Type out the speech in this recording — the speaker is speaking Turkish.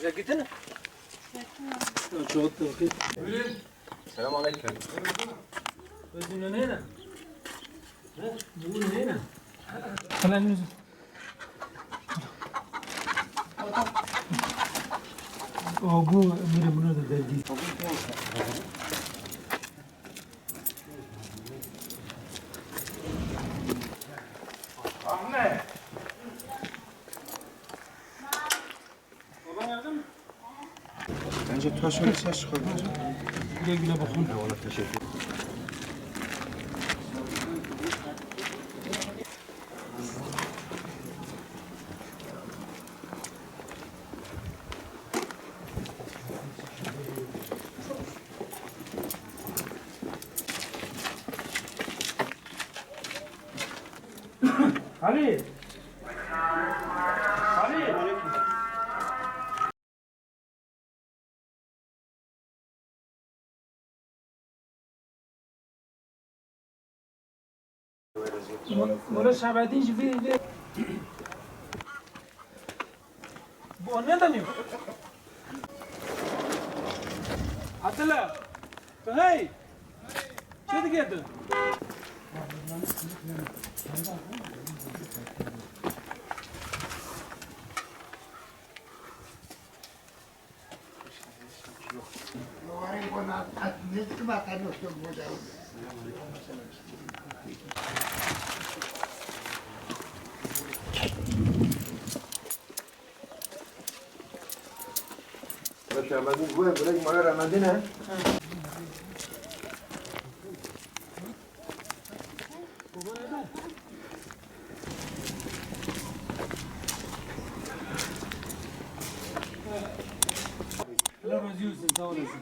Gittin? Çok da bakayım. Selam aleyküm. Özünün ne? Bu ne? Kaleminiz. O bu bunu da dedi. Ahmet. Baba nerede mi? Bence taşın ses çıkardı. Güle güle bakın. Ona teşekkür ederim. Ali. Ali. Mola şabadin jivi. Bu ne deniyor? Atla. Hey. Çedi geldi. Şahbazın bu ev buraya mağara Ramazan ha. Allah razı olsun, sağ olasın.